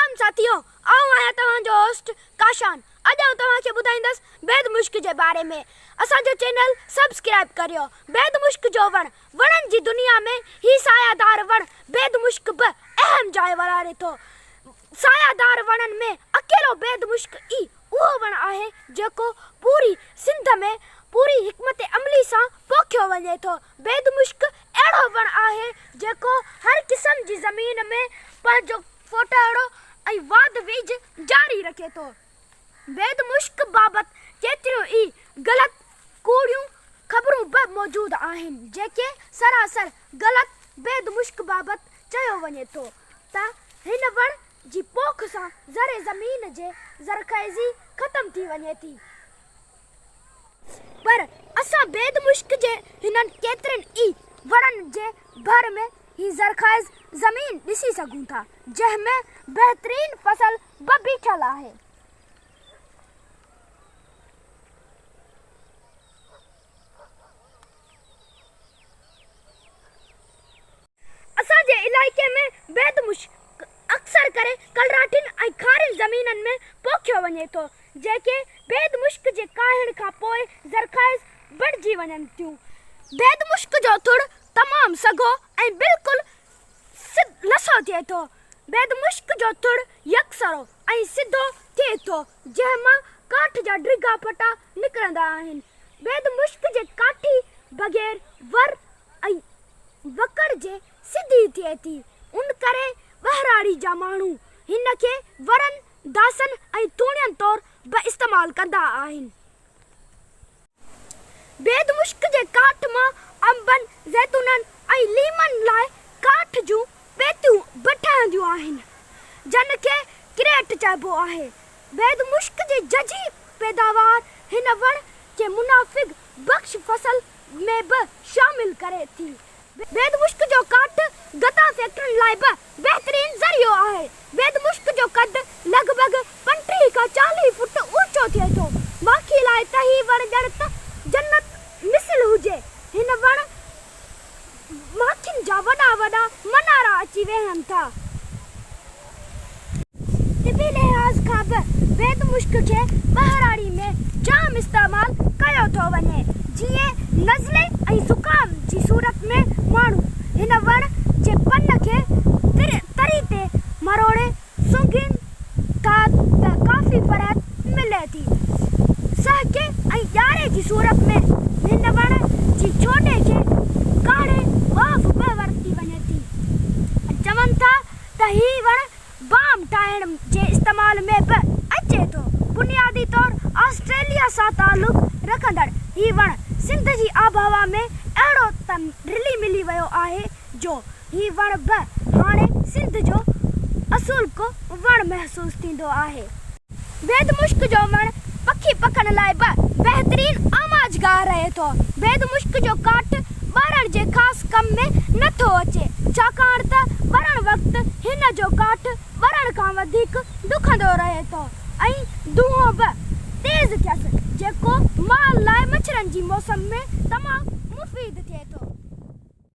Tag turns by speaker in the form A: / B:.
A: सलाम साथियों, आऊं आहियां तव्हांजो होस्ट काशान। अॼु आऊं तव्हांखे ॿुधाईंदसि बैद मुश्क जे बारे में। असांजो चैनल सब्सक्राइब करियो। बैद मुश्क जो वणनि जी दुनिया में ही सायादार वण बैद मुश्क बि अहम जाइ वरारे थो। सायादार वणनि में अकेलो बैद मुश्क ई उहो वण आहे जेको पूरी सिंध में पूरी हिकमत अमली सां पोखियो वञे थो। बैद मुश्क अहिड़ो वण आहे जेको हर क़िस्म जी ज़मीन में पंहिंजो फोटाड़ो ऐं वाद वीज जारी रखे थो। बैद मुश्क बाबति केतिरियूं ई ग़लति कूड़ियूं ख़बरूं बि मौजूदु आहिनि जेके सरासर ग़लति बैद मुश्क बाबति चयो वञे थो त हिन वण जी पोख सां ज़रे ज़मीन जे ज़रख़ैज़ी ख़तम थी वञे थी। पर असां बैद मुश्क जे हिननि केतिरनि ई वणनि जे भर में ही ज़रख़ैज़ ज़मीन ॾिसी सघूं था जंहिंमें बहितरीन फसल बि बीठल आहे। असांजे इलाइक़े में बैद मुश्क अक्सर करे कलराटिन ऐं खारिन ज़मीननि में पोखियो वञे थो जेके बैद मुश्क जे काहिण खां पोइ ज़रख़ैज़ बणिजी वञनि थियूं। बैद मुश्क जो थुड़ तमामु सघो ऐं बिल्कुलु लसो थिए थो। बैद मुश्क जो थुड़ यकसरो ऐं सिधो थिए थो जंहिंमां काठ जा डिघा पटा निकिरंदा आहिनि। बैद मुश्क जे काठी बग़ैर वर ऐं वकड़ जे सिधी थिए थी। उन करे ॿहिराड़ी जा माण्हू हिन खे वरनि, दासनि ऐं तूणियनि तौरु बि इस्तेमालु कंदा आहिनि। बैद मुश्क जे काठ मां अंबनि, ज़ैतूननि ऐं लीमनि लाइ काठ जूं पेतियूं बि ठहंदियूं आहिनि जिन खे क्रेट चइबो आहे। बैद मुश्क जी जजी पैदावार हिन वण खे मुनाफ़िक बख़्श फसल में बि शामिल करे थी। बैद मुश्क जो काठ गता फैक्ट्रियुनि लाइ बि बहितरीन ज़रियो आहे। बैद मुश्क जो कद लॻभॻि 35 खां 40 फुट ऊचो थिए थो। माखी लाइ त ही वण ॼण त जन्नत मिसल हुजे। हिन वण माखियुनि जा वॾा वॾा मनारा अची वेहनि था। तिबी लिहाज़ खां बि बैद मुश्क खे ॿहिराड़ी में जाम इस्तेमालु कयो थो वञे। जीअं नज़ले ऐं ज़ुकाम जी सूरत में माण्हू हिन वण जे पन खे तरी ते मरोड़े सूंघनि था त काफ़ी फ़राहत मिले थी। सहके ऐं ॼारे जी सूरत में हिन वण जी छोॾे खे काढ़े वाफ बि वरिती वञे थी। चवनि था त ही वण बाम ठाहिण जे इस्तेमाल में बि अचे थो। बुनियादी तौरु ऑस्ट्रेलिया सां तालुक़ रखंदड़ ही वण सिंध जी आबहवा में अहिड़ो त रिली मिली वियो आहे जो ही वण बि हाणे सिंध जो असुल को वण महसूसु थींदो आहे। बैद मुश्क जो वण पखी पखण लाइ बि बहितरीन आमाजगाह रहे थो। बैद मुश्क जो काठ ॿारण जे ख़ासि कम में नथो अचे छाकाणि त ॿरण वक़्तु हिन जो काठ ॿरण खां वधीक ॾुखंदो रहे थो ऐं दूंहों बि तेज़ थियसि जेको माल लाइ मच्छरनि जी मौसम में तमामु मुफ़ीद थिए थो।